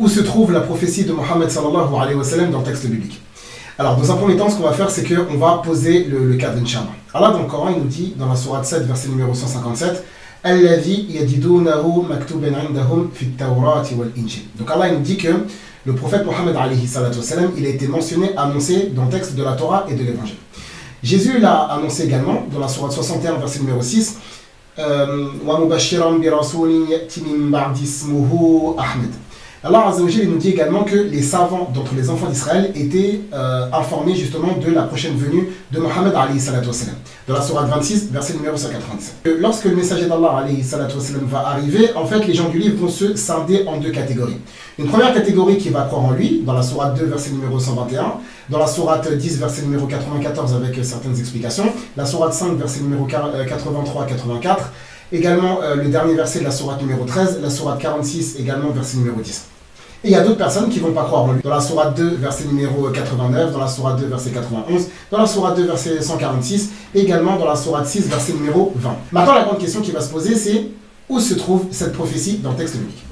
Où se trouve la prophétie de Mohammed sallallahu alayhi wa sallam dans le texte biblique? Alors, dans un premier temps, ce qu'on va faire, c'est qu'on va poser le cadre, Inch'Allah. Allah, dans le Coran, il nous dit, dans la sourate 7, verset numéro 157, Alladhi yajidunahu maktuban indahum fit tawrati wal injil. Donc, Allah, il nous dit que le prophète Mohammed alayhi salatu wa sallam, il a été mentionné, annoncé dans le texte de la Torah et de l'Évangile. Jésus l'a annoncé également, dans la sourate 61, verset numéro 6, Wa mubashiran bi rasulin ya'ti min ba'di ismuhu Ahmed. Allah Azza wa Jalla nous dit également que les savants d'entre les enfants d'Israël étaient informés justement de la prochaine venue de Mohammed alayhi salatu wa sallam. Dans la sourate 26, verset numéro 197. Lorsque le messager d'Allah alayhi salatu wa sallam va arriver, en fait les gens du livre vont se scinder en deux catégories. Une première catégorie qui va croire en lui, dans la sourate 2, verset numéro 121, dans la sourate 10, verset numéro 94 avec certaines explications, la sourate 5, verset numéro 83-84, également le dernier verset de la sourate numéro 13, la sourate 46, également verset numéro 10. Et il y a d'autres personnes qui ne vont pas croire en lui. Dans la sourate 2, verset numéro 89, dans la sourate 2, verset 91, dans la sourate 2, verset 146, et également dans la sourate 6, verset numéro 20. Maintenant, la grande question qui va se poser, c'est où se trouve cette prophétie dans le texte biblique?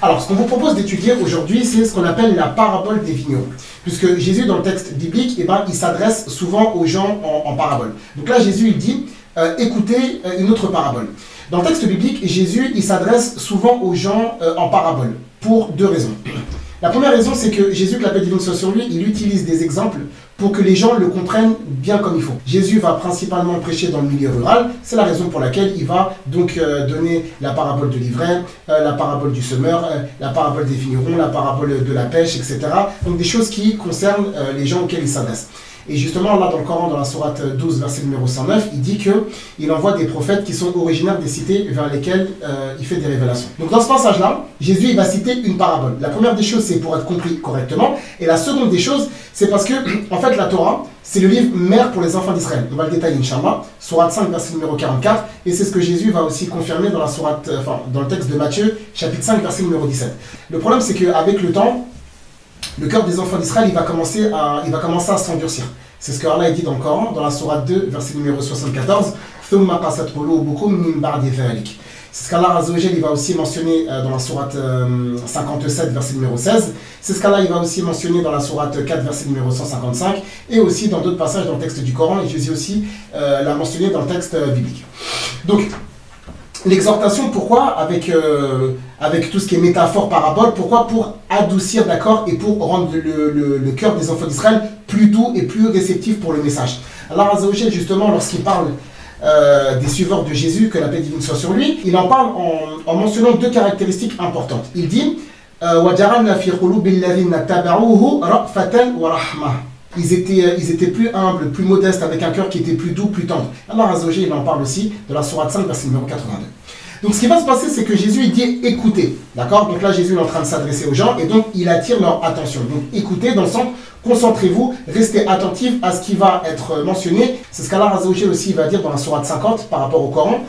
Alors, ce qu'on vous propose d'étudier aujourd'hui, c'est ce qu'on appelle la parabole des vignerons. Puisque Jésus, dans le texte biblique, il s'adresse souvent aux gens en parabole. Donc là, Jésus, il dit, écoutez une autre parabole. Dans le texte biblique, Jésus, il s'adresse souvent aux gens en parabole, pour deux raisons. La première raison, c'est que Jésus, que la paix divine soit sur lui, il utilise des exemples pour que les gens le comprennent bien comme il faut. Jésus va principalement prêcher dans le milieu rural, c'est la raison pour laquelle il va donc donner la parabole de l'ivraie, la parabole du semeur, la parabole des vignerons, la parabole de la pêche, etc. Donc des choses qui concernent les gens auxquels il s'adresse. Et justement, là, dans le Coran, dans la sourate 12, verset numéro 109, il dit qu'il envoie des prophètes qui sont originaires des cités vers lesquelles il fait des révélations. Donc, dans ce passage-là, Jésus, il va citer une parabole. La première des choses, c'est pour être compris correctement. Et la seconde des choses, c'est parce que, en fait, la Torah, c'est le livre mère pour les enfants d'Israël. On va le détailler, Inch'Allah. Sourate 5, verset numéro 44. Et c'est ce que Jésus va aussi confirmer dans la sourate, dans le texte de Matthieu, chapitre 5, verset numéro 17. Le problème, c'est qu'avec le temps, le cœur des enfants d'Israël, il va commencer à s'endurcir. C'est ce que Allah dit dans le Coran, dans la sourate 2, verset numéro 74. C'est ce qu'Allah Azza wa Jalla, il va aussi mentionner dans la sourate 57, verset numéro 16. C'est ce qu'Allah il va aussi mentionner dans la sourate 4, verset numéro 155. Et aussi dans d'autres passages dans le texte du Coran. Et Jésus aussi l'a mentionné dans le texte biblique. Donc, l'exhortation, pourquoi avec tout ce qui est métaphore, parabole, pourquoi? Pour adoucir, d'accord, et pour rendre le cœur des enfants d'Israël plus doux et plus réceptif pour le message. Allah Azza wa Jalla, justement, lorsqu'il parle des suiveurs de Jésus, que la paix divine soit sur lui, il en parle en mentionnant deux caractéristiques importantes. Il dit وَجَعَلْنَا فِي قُلُوبِ الَّذِينَ اتَّبَعُوهُ رَأْفَةً وَرَحْمَةً. Ils étaient plus humbles, plus modestes, avec un cœur qui était plus doux, plus tendre. Allah Azza wa Jalla, il en parle aussi de la sourate 5, verset numéro 82. Donc ce qui va se passer, c'est que Jésus, il dit écoutez, d'accord? Donc là, Jésus est en train de s'adresser aux gens et donc il attire leur attention. Donc écoutez, dans le sens, concentrez-vous, restez attentifs à ce qui va être mentionné. C'est ce qu'Allah Azza wa Jalla aussi va dire dans la sourate 50 par rapport au Coran.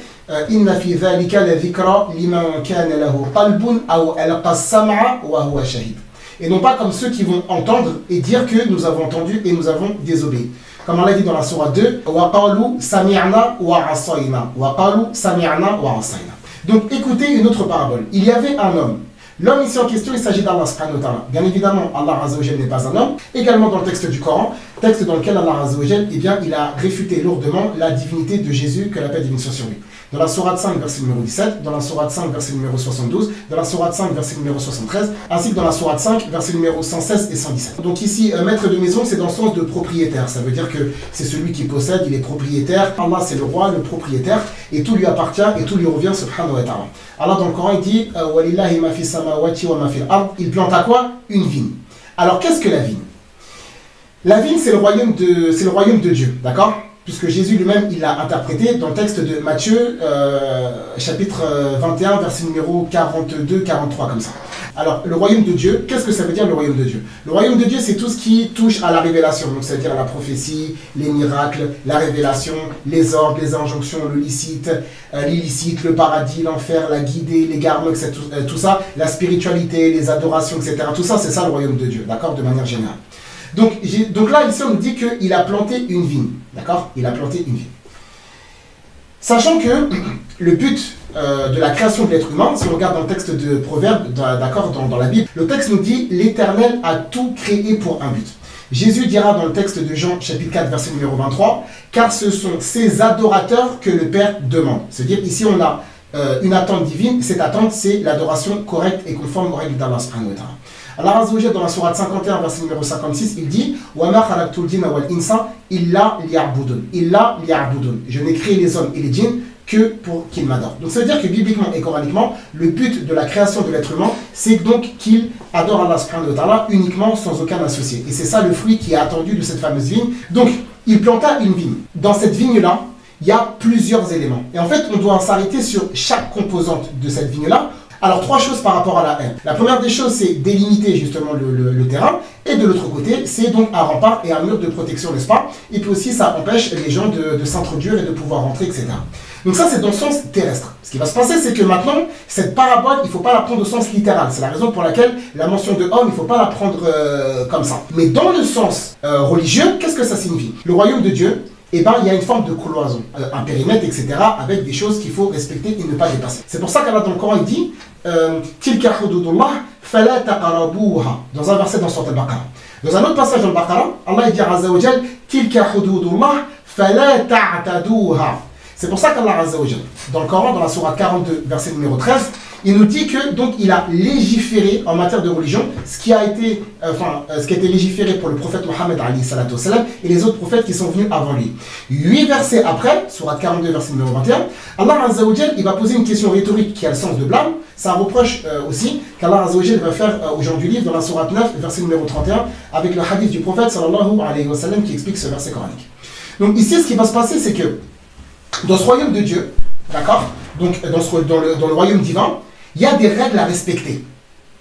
Inna fi dhalika la dhikra liman kana lahu qalbun aw alqa as-sam'a wa huwa shahid. Et non pas comme ceux qui vont entendre et dire que nous avons entendu et nous avons désobéi. Comme Allah dit dans la sourate 2, وَقَالُوا سَمِعْنَا وَعَصَيْنَا وَقَالُوا سَمِعْنَا وَعَصَيْنَا. Donc écoutez une autre parabole. Il y avait un homme. L'homme ici en question, il s'agit d'Allah subhanahu wa ta'ala. Bien évidemment, Allah Azza wa Jalla n'est pas un homme. Également dans le texte du Coran, texte dans lequel Allah Azza wa Jalla, eh bien, il a réfuté lourdement la divinité de Jésus, que la paix divine soit sur lui. Dans la sourate 5, verset numéro 17, dans la sourate 5, verset numéro 72, dans la sourate 5, verset numéro 73, ainsi que dans la sourate 5, verset numéro 116 et 117. Donc ici, maître de maison, c'est dans le sens de propriétaire. Ça veut dire que c'est celui qui possède, il est propriétaire. Allah, c'est le roi, le propriétaire, et tout lui appartient, et tout lui revient, subhanahu wa ta'ala. Allah, dans le Coran, il dit وَلِلَّهِ مَا فِي السَّمَاوَاتِ وَمَا فِي الْأَرْضِ. Il plante à quoi? Une vigne. Alors, qu'est-ce que la vigne? La vigne, c'est le royaume de Dieu, d'accord? Puisque Jésus lui-même, il l'a interprété dans le texte de Matthieu, chapitre 21, verset numéro 42-43, comme ça. Alors, le royaume de Dieu, qu'est-ce que ça veut dire le royaume de Dieu? Le royaume de Dieu, c'est tout ce qui touche à la révélation, donc c'est-à-dire la prophétie, les miracles, la révélation, les ordres, les injonctions, le licite, l'illicite, le paradis, l'enfer, la guidée, l'égarement, etc. Tout ça, la spiritualité, les adorations, etc. Tout ça, c'est ça le royaume de Dieu, d'accord, de manière générale. Donc là, ici, on nous dit qu'il a planté une vigne. D'accord? Il a planté une vigne. Sachant que le but de la création de l'être humain, si on regarde dans le texte de Proverbes, d'accord, dans la Bible, le texte nous dit « L'Éternel a tout créé pour un but ». Jésus dira dans le texte de Jean, chapitre 4, verset numéro 23, « Car ce sont ces adorateurs que le Père demande ». C'est-à-dire, ici, on a une attente divine. Cette attente, c'est l'adoration correcte et conforme aux règles d'Allah subhanahu wa ta'ala. Allah Azza wa Jalla, dans la sourate 51, verset numéro 56, il dit « Wa ma khalaqtul jinna wal insa illa liya'budun » « Illa liya'budun » Je n'ai créé les hommes et les djinns que pour qu'ils m'adorent. Donc ça veut dire que bibliquement et coraniquement, le but de la création de l'être humain, c'est donc qu'il adore Allah subhanahu wa ta'ala uniquement sans aucun associé. Et c'est ça le fruit qui est attendu de cette fameuse vigne. Donc, il planta une vigne. Dans cette vigne-là, il y a plusieurs éléments. Et en fait, on doit s'arrêter sur chaque composante de cette vigne-là. Alors, trois choses par rapport à la haie. La première des choses, c'est délimiter justement le terrain. Et de l'autre côté, c'est donc un rempart et un mur de protection, n'est-ce pas? Et puis aussi, ça empêche les gens de s'introduire et de pouvoir rentrer, etc. Donc ça, c'est dans le sens terrestre. Ce qui va se passer, c'est que maintenant, cette parabole, il ne faut pas la prendre au sens littéral. C'est la raison pour laquelle la mention de homme, il ne faut pas la prendre comme ça. Mais dans le sens religieux, qu'est-ce que ça signifie? Le royaume de Dieu, eh ben, il y a une forme de cloison, un périmètre, etc., avec des choses qu'il faut respecter et ne pas dépasser. C'est pour ça qu'Allah dans le Coran, il dit Tilka hududullah fala taqrabuha, dans un verset dans Sourate Al-Baqarah. Dans un autre passage dans Al-Baqarah, Allah dit Azza wa Jal Tilka hududullah fala ta'taduha. C'est pour ça qu'Allah Azza wa Jal, dans le Coran, dans la sourate 42, verset numéro 13, il nous dit que donc il a légiféré en matière de religion ce qui a été légiféré pour le prophète Mohammed et les autres prophètes qui sont venus avant lui. 8 versets après, sourate 42, verset numéro 21, Allah Azza wa Jal, il va poser une question rhétorique qui a le sens de blâme. C'est un reproche aussi qu'Allah Azza wa Jal va faire au genre du livre dans la sourate 9, verset numéro 31, avec le hadith du prophète sallallahu alayhi wa sallam qui explique ce verset coranique. Donc ici, ce qui va se passer, c'est que dans ce royaume de Dieu, d'accord, donc dans le royaume divin, il y a des règles à respecter.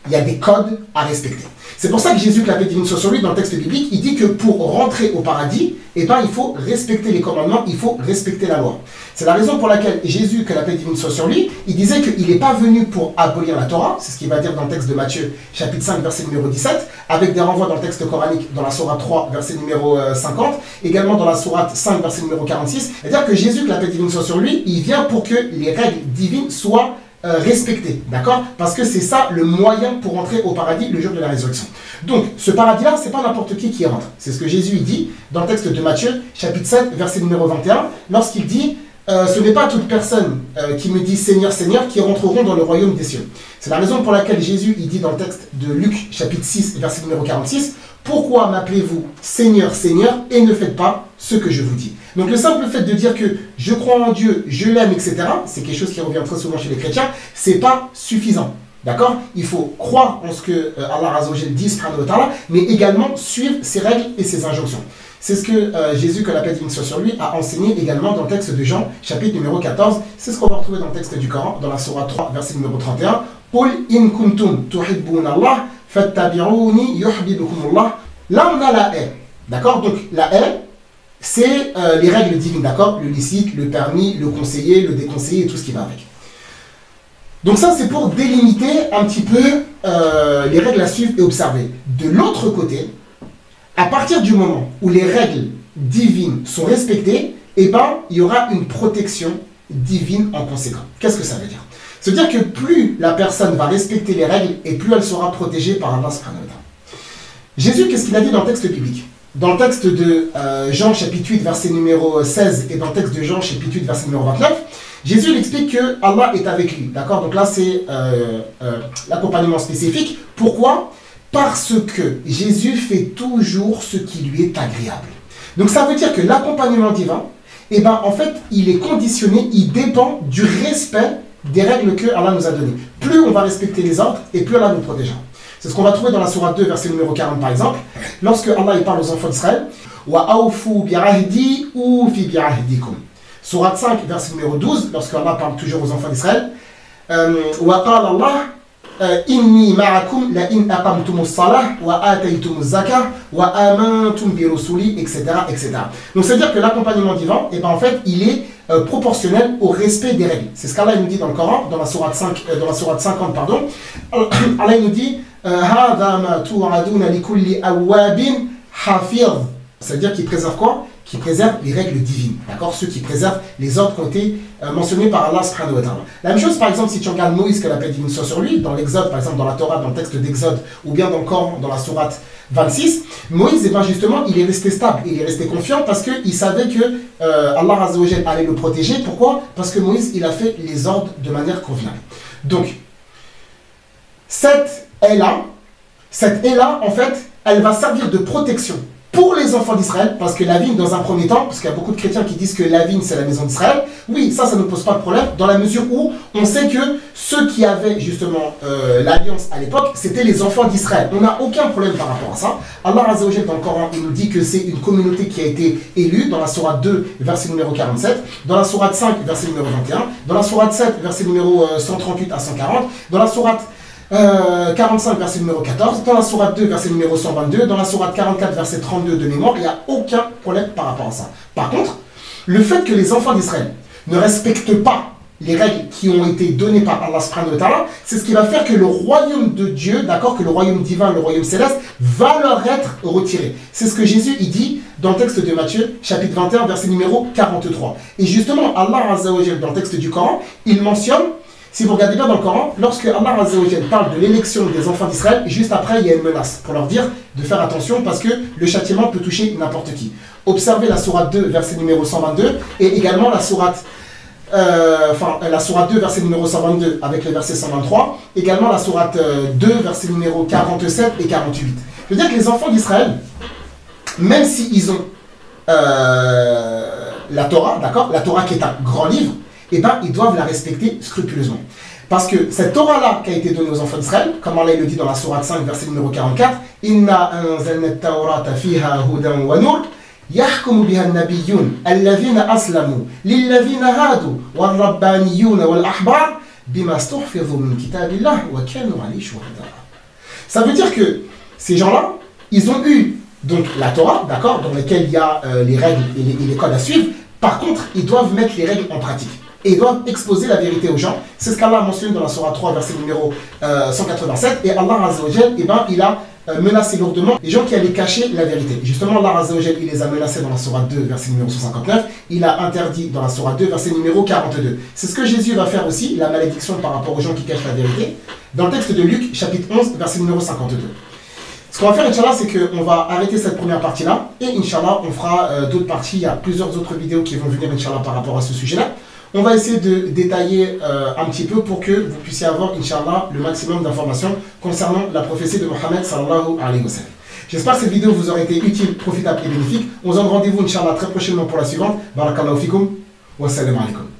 Il y a des codes à respecter. C'est pour ça que Jésus, que la paix divine soit sur lui, dans le texte biblique, il dit que pour rentrer au paradis, eh ben, il faut respecter les commandements, il faut respecter la loi. C'est la raison pour laquelle Jésus, que la paix divine soit sur lui, il disait qu'il n'est pas venu pour abolir la Torah, c'est ce qu'il va dire dans le texte de Matthieu, chapitre 5, verset numéro 17, avec des renvois dans le texte coranique, dans la sourate 3, verset numéro 50, également dans la sourate 5, verset numéro 46. C'est-à-dire que Jésus, que la paix divine soit sur lui, il vient pour que les règles divines soient respecté, d'accord? Parce que c'est ça le moyen pour entrer au paradis le jour de la résurrection. Donc, ce paradis-là, c'est pas n'importe qui y rentre. C'est ce que Jésus dit dans le texte de Matthieu, chapitre 7, verset numéro 21, lorsqu'il dit ce n'est pas toute personne qui me dit Seigneur, Seigneur, qui rentreront dans le royaume des cieux. C'est la raison pour laquelle Jésus, il dit dans le texte de Luc, chapitre 6, verset numéro 46, pourquoi m'appelez-vous Seigneur, Seigneur, et ne faites pas ce que je vous dis? Donc le simple fait de dire que je crois en Dieu, je l'aime, etc., c'est quelque chose qui revient très souvent chez les chrétiens, c'est pas suffisant. D'accord? Il faut croire en ce que Allah Azza wa Jalla dit, mais également suivre ses règles et ses injonctions. C'est ce que Jésus, que la paix divine soit sur lui, a enseigné également dans le texte de Jean, chapitre numéro 14. C'est ce qu'on va retrouver dans le texte du Coran, dans la sourate 3, verset numéro 31. Qul in kuntum tuhibbuna Allah fattabi'uni yuhibbukumullah. Là, on a la haie. D'accord? Donc, la haie, c'est les règles divines, d'accord? Le licite, le permis, le conseillé, le déconseillé et tout ce qui va avec. Donc ça, c'est pour délimiter un petit peu les règles à suivre et observer. De l'autre côté, à partir du moment où les règles divines sont respectées, eh ben, il y aura une protection divine en conséquence. Qu'est-ce que ça veut dire? Ça veut dire que plus la personne va respecter les règles et plus elle sera protégée par Allah subhanahu wa ta'ala. Jésus, qu'est-ce qu'il a dit dans le texte biblique? Dans le texte de Jean chapitre 8, verset numéro 16 et dans le texte de Jean chapitre 8, verset numéro 29, Jésus il explique que Allah est avec lui. D'accord? Donc là, c'est l'accompagnement spécifique. Pourquoi? Parce que Jésus fait toujours ce qui lui est agréable. Donc ça veut dire que l'accompagnement divin, eh ben, en fait, il est conditionné, il dépend du respect des règles que Allah nous a données. Plus on va respecter les ordres, et plus Allah nous protégera. C'est ce qu'on va trouver dans la sourate 2, verset numéro 40 par exemple, lorsque Allah il parle aux enfants d'Israël. Wa awfu bi'ahdi ufi bi'ahdikum. Sourate 5, verset numéro 12, lorsque Allah parle toujours aux enfants d'Israël. Wa qala Allah inni ma'akum la in aqamtumus salah wa ataytumuz zakah wa amantum bi rusuli, etc., etc. Donc c'est à dire que l'accompagnement divin, et ben en fait, il est proportionnel au respect des règles. C'est ce qu'Allah nous dit dans le Coran, dans la sourate 5, dans la sourate 50, pardon. Allah nous dit hadha ma tu'aduna li kulli awwabin hafiz. C'est-à-dire qu'il préserve quoi? qui préservent les règles divines, d'accord? Ceux qui préservent les ordres qui ont été mentionnés par Allah subhanahu wa ta'ala. La même chose, par exemple, si tu regardes Moïse, que la paix divine soit sur lui, dans l'Exode, par exemple, dans la Torah, dans le texte d'Exode, ou bien dans le Coran, dans la sourate 26, Moïse, et bien justement, il est resté stable, il est resté confiant parce qu'il savait que Allah Azza wa Jal allait le protéger. Pourquoi? Parce que Moïse, il a fait les ordres de manière convenable. Donc, cette haie-là, en fait, elle va servir de protection pour les enfants d'Israël, parce que la vigne, dans un premier temps, parce qu'il y a beaucoup de chrétiens qui disent que la vigne, c'est la maison d'Israël, oui, ça ne pose pas de problème, dans la mesure où on sait que ceux qui avaient justement l'alliance à l'époque, c'était les enfants d'Israël. On n'a aucun problème par rapport à ça. Allah Azza wa Jal, dans le Coran, il nous dit que c'est une communauté qui a été élue, dans la sourate 2, verset numéro 47, dans la sourate 5, verset numéro 21, dans la sourate 7, verset numéro 138 à 140, dans la sourate 45, verset numéro 14, dans la sourate 2, verset numéro 122, dans la sourate 44, verset 32 de mémoire, il n'y a aucun problème par rapport à ça. Par contre, le fait que les enfants d'Israël ne respectent pas les règles qui ont été données par Allah subhanahu wa ta'ala, c'est ce qui va faire que le royaume de Dieu, d'accord, que le royaume divin, le royaume céleste, va leur être retiré. C'est ce que Jésus il dit dans le texte de Matthieu, chapitre 21, verset numéro 43. Et justement, Allah Azza wa Jal, dans le texte du Coran, il mentionne, si vous regardez bien dans le Coran, lorsque Allah Azza wa Jal parle de l'élection des enfants d'Israël, juste après, il y a une menace pour leur dire de faire attention parce que le châtiment peut toucher n'importe qui. Observez la sourate 2, verset numéro 122, et également la sourate, la sourate 2, verset numéro 122, avec le verset 123, également la sourate 2, verset numéro 47 et 48. Je veux dire que les enfants d'Israël, même s'ils ont la Torah, d'accord, la Torah qui est un grand livre, eh ben, ils doivent la respecter scrupuleusement. Parce que cette Torah-là qui a été donnée aux enfants d'Israël, comme Allah le dit dans la sourate 5, verset numéro 44, « Inna anzalna at-Taurata fiha hudan wa nur, yahkumu biha an-nabiyyun, alladhina aslamu, lilladhina hadu, wal-rabbaniyun wal-ahbar, bima stuhfidhu min kitabillah, wa kanu alayhi shuhada. » Ça veut dire que ces gens-là, ils ont eu donc la Torah, d'accord, dans laquelle il y a les règles et les codes à suivre. Par contre, ils doivent mettre les règles en pratique. Et ils doivent exposer la vérité aux gens. C'est ce qu'Allah a mentionné dans la sourate 3, verset numéro 187. Et Allah Azza wa Jal, eh ben, il a menacé lourdement les gens qui allaient cacher la vérité. Justement, Allah Azza wa Jal, il les a menacés dans la sourate 2, verset numéro 159. Il a interdit dans la sourate 2, verset numéro 42. C'est ce que Jésus va faire aussi, la malédiction par rapport aux gens qui cachent la vérité, dans le texte de Luc, chapitre 11, verset numéro 52. Ce qu'on va faire, Inch'Allah, c'est qu'on va arrêter cette première partie-là. Et Inch'Allah, on fera d'autres parties. Il y a plusieurs autres vidéos qui vont venir, Inch'Allah, par rapport à ce sujet-là. On va essayer de détailler un petit peu pour que vous puissiez avoir, Inch'Allah, le maximum d'informations concernant la prophétie de Mohammed sallallahu alayhi wa sallam. J'espère que cette vidéo vous aura été utile, profitable et bénéfique. On se donne rendez-vous, Inch'Allah, très prochainement pour la suivante. Barakallahu fikum. Wassalamu alaikum.